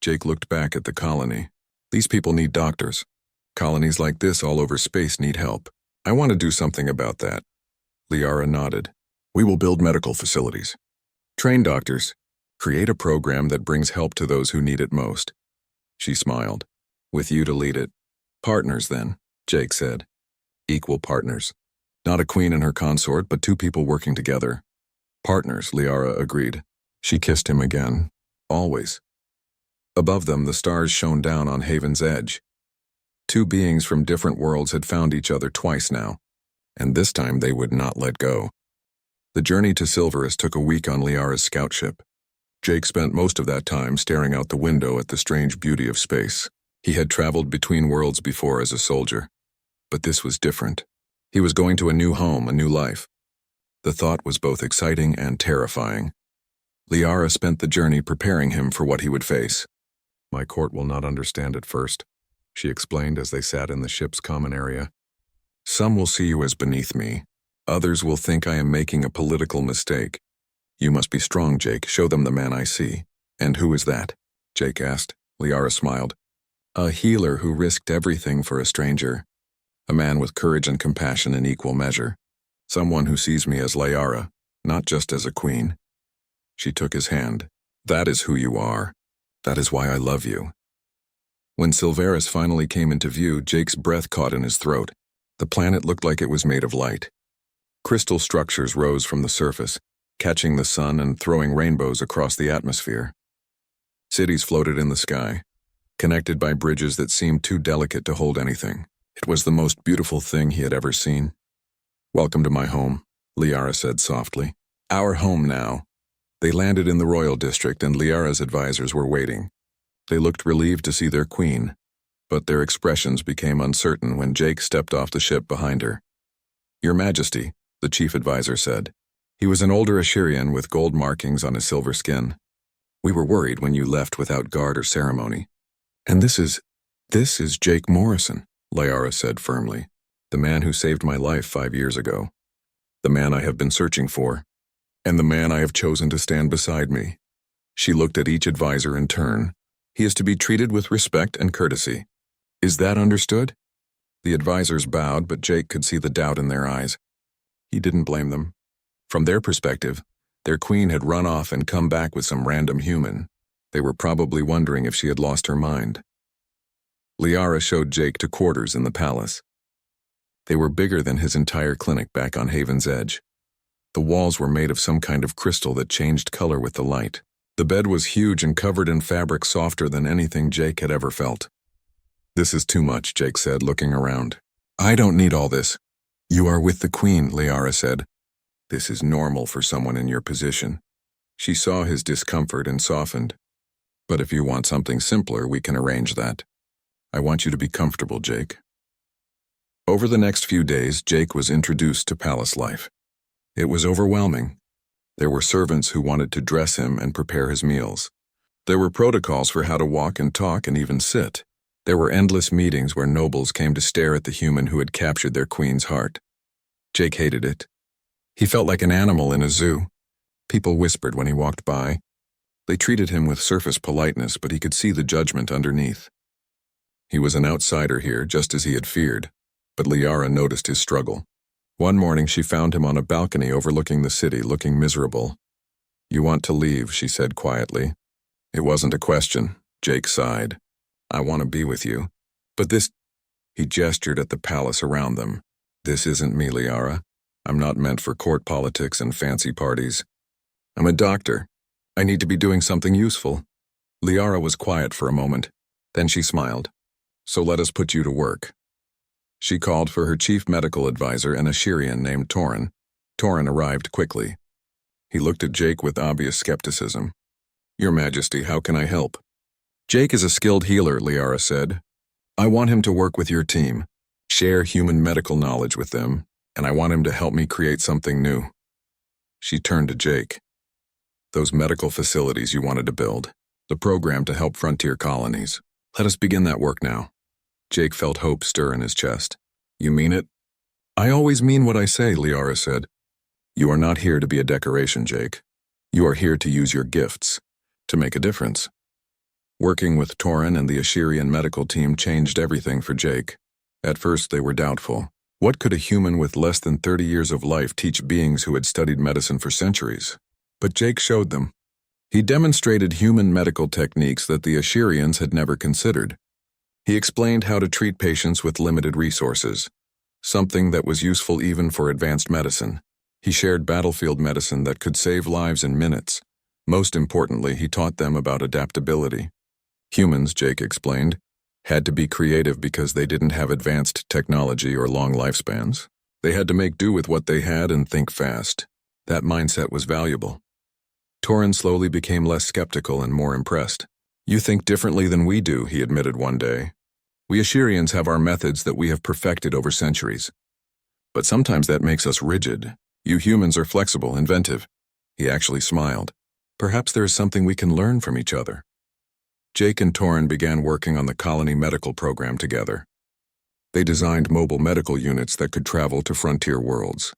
Speaker 1: Jake looked back at the colony. "These people need doctors. Colonies like this all over space need help. I want to do something about that." Liara nodded. "We will build medical facilities. Train doctors. Create a program that brings help to those who need it most." She smiled. "With you to lead it." "Partners, then," Jake said. "Equal partners. Not a queen and her consort, but 2 people working together." "Partners," Liara agreed. She kissed him again. "Always." Above them, the stars shone down on Haven's edge. 2 beings from different worlds had found each other twice now, and this time they would not let go. The journey to Silverus took a week on Liara's scout ship. Jake spent most of that time staring out the window at the strange beauty of space. He had traveled between worlds before as a soldier, but this was different. He was going to a new home, a new life. The thought was both exciting and terrifying. Liara spent the journey preparing him for what he would face. "My court will not understand at first," she explained as they sat in the ship's common area. "Some will see you as beneath me. Others will think I am making a political mistake. You must be strong, Jake. Show them the man I see. And who is that? Jake asked. Liara smiled. A healer who risked everything for a stranger. A man with courage and compassion in equal measure. Someone who sees me as Liara, not just as a queen. She took his hand. That is who you are. That is why I love you. When Silveris finally came into view, Jake's breath caught in his throat. The planet looked like it was made of light. Crystal structures rose from the surface, catching the sun and throwing rainbows across the atmosphere. Cities floated in the sky, connected by bridges that seemed too delicate to hold anything. It was the most beautiful thing he had ever seen. Welcome to my home, Liara said softly. Our home now. They landed in the royal district and Liara's advisors were waiting. They looked relieved to see their queen, but their expressions became uncertain when Jake stepped off the ship behind her. Your Majesty, the chief advisor said. He was an older Ashirian with gold markings on his silver skin. We were worried when you left without guard or ceremony. And this is Jake Morrison, Liara said firmly. The man who saved my life 5 years ago. The man I have been searching for. And the man I have chosen to stand beside me. She looked at each advisor in turn. He is to be treated with respect and courtesy. Is that understood? The advisors bowed, but Jake could see the doubt in their eyes. He didn't blame them. From their perspective, their queen had run off and come back with some random human. They were probably wondering if she had lost her mind. Liara showed Jake to quarters in the palace. They were bigger than his entire clinic back on Haven's Edge. The walls were made of some kind of crystal that changed color with the light. The bed was huge and covered in fabric softer than anything Jake had ever felt. This is too much, Jake said, looking around. I don't need all this. You are with the queen, Liara said. This is normal for someone in your position. She saw his discomfort and softened. But if you want something simpler, we can arrange that. I want you to be comfortable, Jake. Over the next few days, Jake was introduced to palace life. It was overwhelming. There were servants who wanted to dress him and prepare his meals. There were protocols for how to walk and talk and even sit. There were endless meetings where nobles came to stare at the human who had captured their queen's heart. Jake hated it. He felt like an animal in a zoo. People whispered when he walked by. They treated him with surface politeness, but he could see the judgment underneath. He was an outsider here, just as he had feared, but Liara noticed his struggle. One morning she found him on a balcony overlooking the city, looking miserable. You want to leave, she said quietly. It wasn't a question. Jake sighed. I want to be with you. But this... He gestured at the palace around them. This isn't me, Liara. I'm not meant for court politics and fancy parties. I'm a doctor. I need to be doing something useful. Liara was quiet for a moment. Then she smiled. So let us put you to work. She called for her chief medical advisor, an Ashirian named Torin. Torin arrived quickly. He looked at Jake with obvious skepticism. Your Majesty, how can I help? Jake is a skilled healer, Liara said. I want him to work with your team, share human medical knowledge with them, and I want him to help me create something new. She turned to Jake. Those medical facilities you wanted to build, the program to help frontier colonies. Let us begin that work now. Jake felt hope stir in his chest. You mean it? I always mean what I say, Liara said. You are not here to be a decoration, Jake. You are here to use your gifts, to make a difference. Working with Torin and the Ashirian medical team changed everything for Jake. At first they were doubtful. What could a human with less than 30 years of life teach beings who had studied medicine for centuries? But Jake showed them. He demonstrated human medical techniques that the Ashirians had never considered. He explained how to treat patients with limited resources, something that was useful even for advanced medicine. He shared battlefield medicine that could save lives in minutes. Most importantly, he taught them about adaptability. Humans, Jake explained, had to be creative because they didn't have advanced technology or long lifespans. They had to make do with what they had and think fast. That mindset was valuable. Torin slowly became less skeptical and more impressed. You think differently than we do, he admitted one day. We Ashirians have our methods that we have perfected over centuries. But sometimes that makes us rigid. You humans are flexible, inventive. He actually smiled. Perhaps there is something we can learn from each other. Jake and Torin began working on the colony medical program together. They designed mobile medical units that could travel to frontier worlds.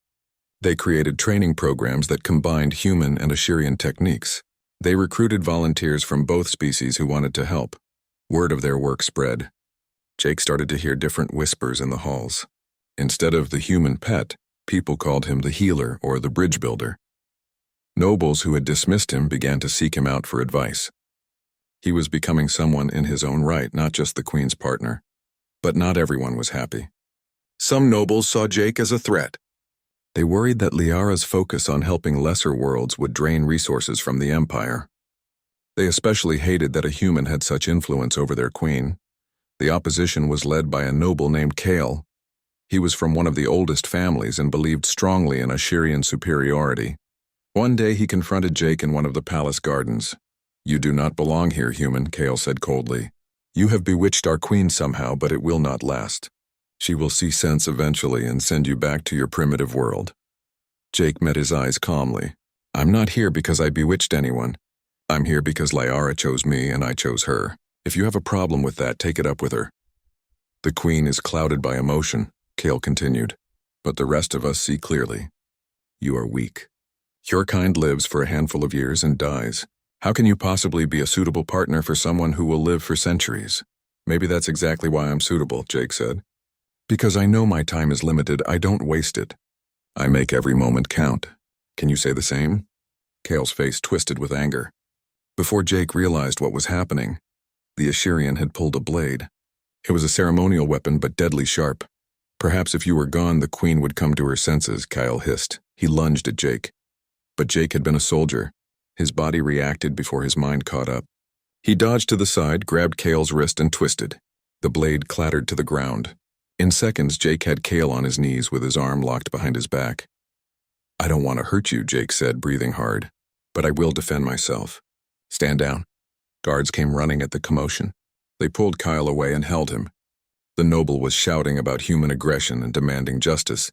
Speaker 1: They created training programs that combined human and Asherian techniques. They recruited volunteers from both species who wanted to help. Word of their work spread. Jake started to hear different whispers in the halls. Instead of the human pet, people called him the healer or the bridge builder. Nobles who had dismissed him began to seek him out for advice. He was becoming someone in his own right, not just the Queen's partner. But not everyone was happy. Some nobles saw Jake as a threat. They worried that Liara's focus on helping lesser worlds would drain resources from the Empire. They especially hated that a human had such influence over their queen. The opposition was led by a noble named Kale. He was from one of the oldest families and believed strongly in Asherian superiority. One day he confronted Jake in one of the palace gardens. "You do not belong here, human," Kale said coldly. "You have bewitched our queen somehow, but it will not last. She will see sense eventually and send you back to your primitive world." Jake met his eyes calmly. "I'm not here because I bewitched anyone. I'm here because Liara chose me and I chose her. If you have a problem with that, take it up with her." "The queen is clouded by emotion," Kale continued, "but the rest of us see clearly. You are weak. Your kind lives for a handful of years and dies. How can you possibly be a suitable partner for someone who will live for centuries?" "Maybe that's exactly why I'm suitable," Jake said. "Because I know my time is limited, I don't waste it. I make every moment count. Can you say the same?" Kale's face twisted with anger. Before Jake realized what was happening, the Asherian had pulled a blade. It was a ceremonial weapon, but deadly sharp. "Perhaps if you were gone, the queen would come to her senses," Kyle hissed. He lunged at Jake. But Jake had been a soldier. His body reacted before his mind caught up. He dodged to the side, grabbed Kale's wrist, and twisted. The blade clattered to the ground. In seconds, Jake had Kale on his knees with his arm locked behind his back. "I don't want to hurt you," Jake said, breathing hard, "but I will defend myself. Stand down." Guards came running at the commotion. They pulled Kyle away and held him. The noble was shouting about human aggression and demanding justice.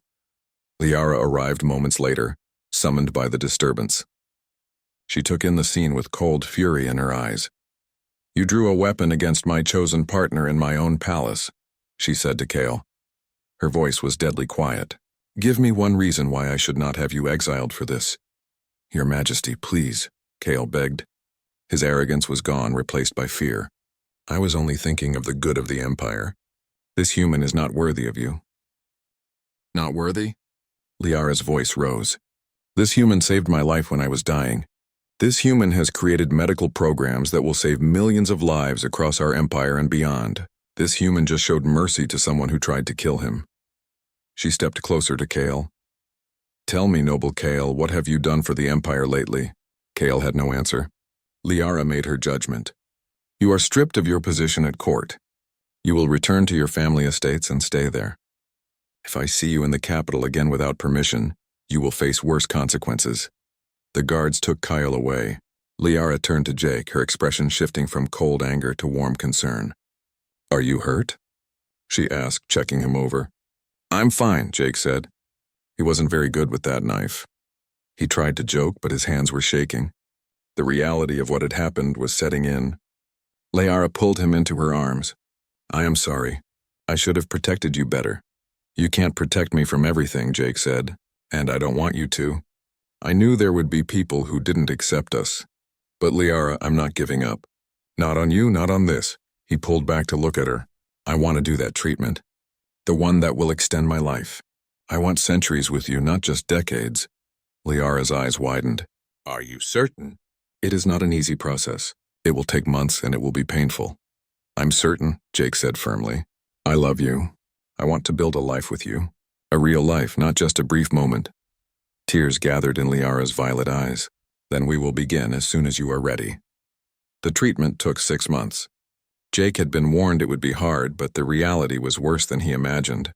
Speaker 1: Liara arrived moments later, summoned by the disturbance. She took in the scene with cold fury in her eyes. "You drew a weapon against my chosen partner in my own palace," she said to Kale. Her voice was deadly quiet. "Give me one reason why I should not have you exiled for this." "Your Majesty, please," Kale begged. His arrogance was gone, replaced by fear. "I was only thinking of the good of the Empire. This human is not worthy of you." "Not worthy?" Liara's voice rose. "This human saved my life when I was dying. This human has created medical programs that will save millions of lives across our empire and beyond. This human just showed mercy to someone who tried to kill him." She stepped closer to Kale. "Tell me, noble Kale, what have you done for the Empire lately?" Kale had no answer. Liara made her judgment. "You are stripped of your position at court. You will return to your family estates and stay there. If I see you in the capital again without permission, you will face worse consequences." The guards took Kyle away. Liara turned to Jake, her expression shifting from cold anger to warm concern. "Are you hurt?" she asked, checking him over. "I'm fine," Jake said. He wasn't very good with that knife. He tried to joke, but his hands were shaking. The reality of what had happened was setting in. Liara pulled him into her arms. "I am sorry. I should have protected you better." "You can't protect me from everything," Jake said, "and I don't want you to. I knew there would be people who didn't accept us. But Liara, I'm not giving up. Not on you, not on this." He pulled back to look at her. "I want to do that treatment. The one that will extend my life. I want centuries with you, not just decades." Liara's eyes widened. "Are you certain?" "It is not an easy process. It will take months and it will be painful." "I'm certain," Jake said firmly. "I love you. I want to build a life with you. A real life, not just a brief moment." Tears gathered in Liara's violet eyes. "Then we will begin as soon as you are ready." The treatment took 6 months. Jake had been warned it would be hard, but the reality was worse than he imagined.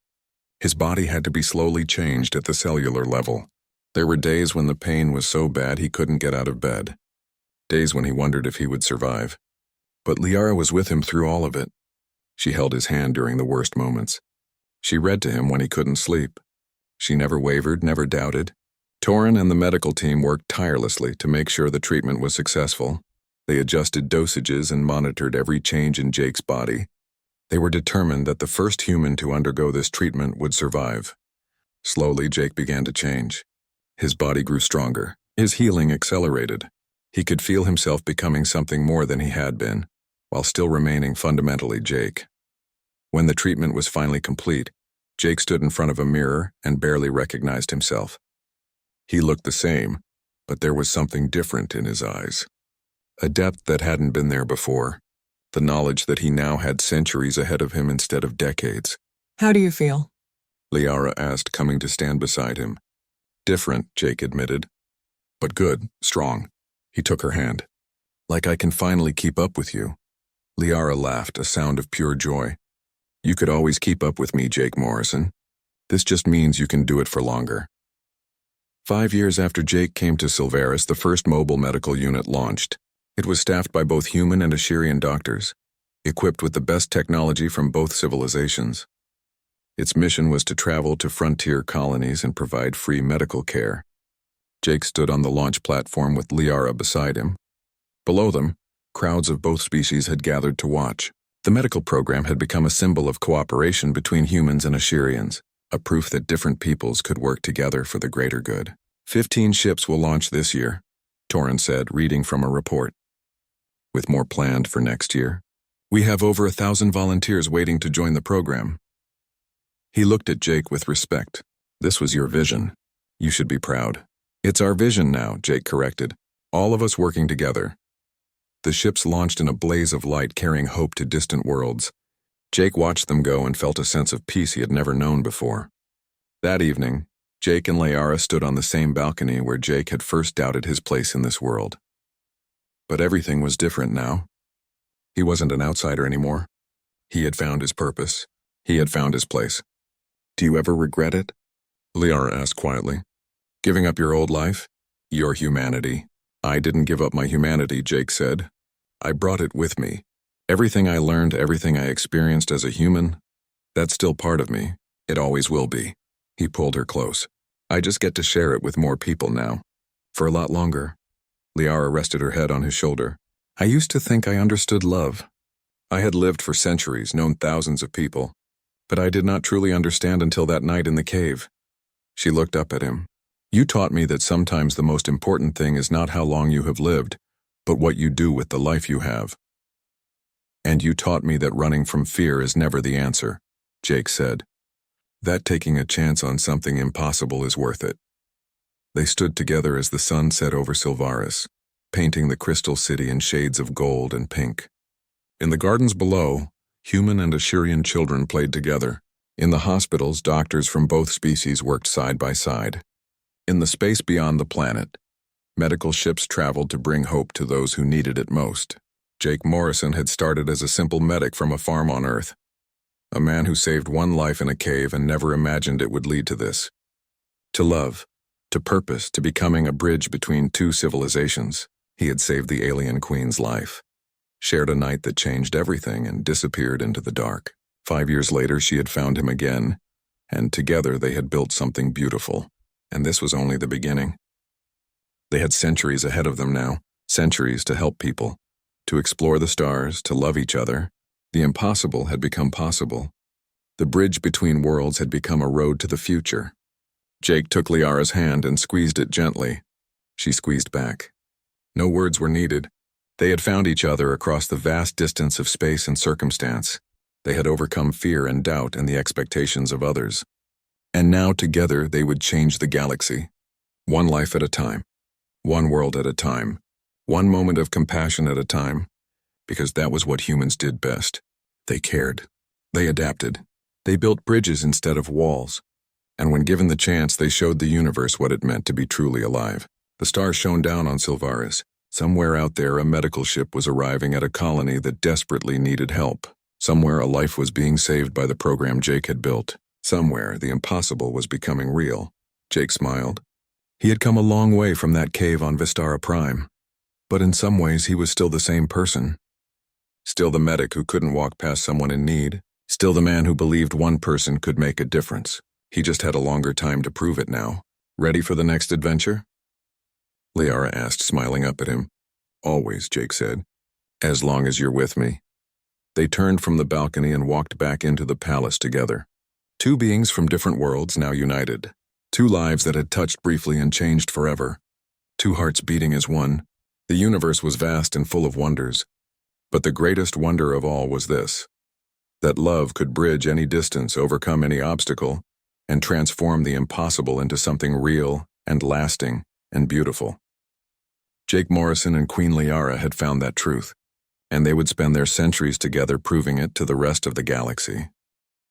Speaker 1: His body had to be slowly changed at the cellular level. There were days when the pain was so bad he couldn't get out of bed. Days when he wondered if he would survive. But Liara was with him through all of it. She held his hand during the worst moments. She read to him when he couldn't sleep. She never wavered, never doubted. Torin and the medical team worked tirelessly to make sure the treatment was successful. They adjusted dosages and monitored every change in Jake's body. They were determined that the first human to undergo this treatment would survive. Slowly, Jake began to change. His body grew stronger. His healing accelerated. He could feel himself becoming something more than he had been, while still remaining fundamentally Jake. When the treatment was finally complete, Jake stood in front of a mirror and barely recognized himself. He looked the same, but there was something different in his eyes. A depth that hadn't been there before. The knowledge that he now had centuries ahead of him instead of decades.
Speaker 3: How do you feel?
Speaker 1: Liara asked, coming to stand beside him. Different, Jake admitted. But good, strong. He took her hand. Like I can finally keep up with you. Liara laughed, a sound of pure joy. You could always keep up with me, Jake Morrison. This just means you can do it for longer. 5 years after Jake came to Silveris, the first mobile medical unit launched. It was staffed by both human and Ashirian doctors, equipped with the best technology from both civilizations. Its mission was to travel to frontier colonies and provide free medical care. Jake stood on the launch platform with Liara beside him. Below them, crowds of both species had gathered to watch. The medical program had become a symbol of cooperation between humans and Ashirians, a proof that different peoples could work together for the greater good. 15 ships will launch this year, Torrin said, reading from a report. With more planned for next year. We have over 1,000 volunteers waiting to join the program. He looked at Jake with respect. This was your vision. You should be proud. It's our vision now, Jake corrected. All of us working together. The ships launched in a blaze of light, carrying hope to distant worlds. Jake watched them go and felt a sense of peace he had never known before. That evening, Jake and Liara stood on the same balcony where Jake had first doubted his place in this world. But everything was different now. He wasn't an outsider anymore. He had found his purpose. He had found his place. Do you ever regret it? Liara asked quietly. Giving up your old life? Your humanity. I didn't give up my humanity, Jake said. I brought it with me. Everything I learned, everything I experienced as a human, that's still part of me. It always will be. He pulled her close. I just get to share it with more people now. For a lot longer. Liara rested her head on his shoulder. I used to think I understood love. I had lived for centuries, known thousands of people. But I did not truly understand until that night in the cave. She looked up at him. You taught me that sometimes the most important thing is not how long you have lived, but what you do with the life you have. And you taught me that running from fear is never the answer, Jake said. That taking a chance on something impossible is worth it. They stood together as the sun set over Silveris, painting the crystal city in shades of gold and pink. In the gardens below, human and Ashirian children played together. In the hospitals, doctors from both species worked side by side. In the space beyond the planet, medical ships traveled to bring hope to those who needed it most. Jake Morrison had started as a simple medic from a farm on Earth. A man who saved one life in a cave and never imagined it would lead to this. To love, to purpose, to becoming a bridge between two civilizations. He had saved the alien queen's life. Shared a night that changed everything and disappeared into the dark. 5 years later, she had found him again, and together they had built something beautiful. And this was only the beginning. They had centuries ahead of them now, centuries to help people, to explore the stars, to love each other. The impossible had become possible. The bridge between worlds had become a road to the future. Jake took Liara's hand and squeezed it gently. She squeezed back. No words were needed. They had found each other across the vast distance of space and circumstance. They had overcome fear and doubt and the expectations of others. And now together they would change the galaxy. One life at a time. One world at a time. One moment of compassion at a time. Because that was what humans did best. They cared. They adapted. They built bridges instead of walls. And when given the chance, they showed the universe what it meant to be truly alive. The stars shone down on Silveris. Somewhere out there, a medical ship was arriving at a colony that desperately needed help. Somewhere, a life was being saved by the program Jake had built. Somewhere, the impossible was becoming real. Jake smiled. He had come a long way from that cave on Vistara Prime. But in some ways, he was still the same person. Still the medic who couldn't walk past someone in need. Still the man who believed one person could make a difference. He just had a longer time to prove it now. Ready for the next adventure? Liara asked, smiling up at him. Always, Jake said. As long as you're with me. They turned from the balcony and walked back into the palace together. Two beings from different worlds now united. Two lives that had touched briefly and changed forever. Two hearts beating as one. The universe was vast and full of wonders. But the greatest wonder of all was this: that love could bridge any distance, overcome any obstacle, and transform the impossible into something real and lasting and beautiful. Jake Morrison and Queen Liara had found that truth, and they would spend their centuries together proving it to the rest of the galaxy.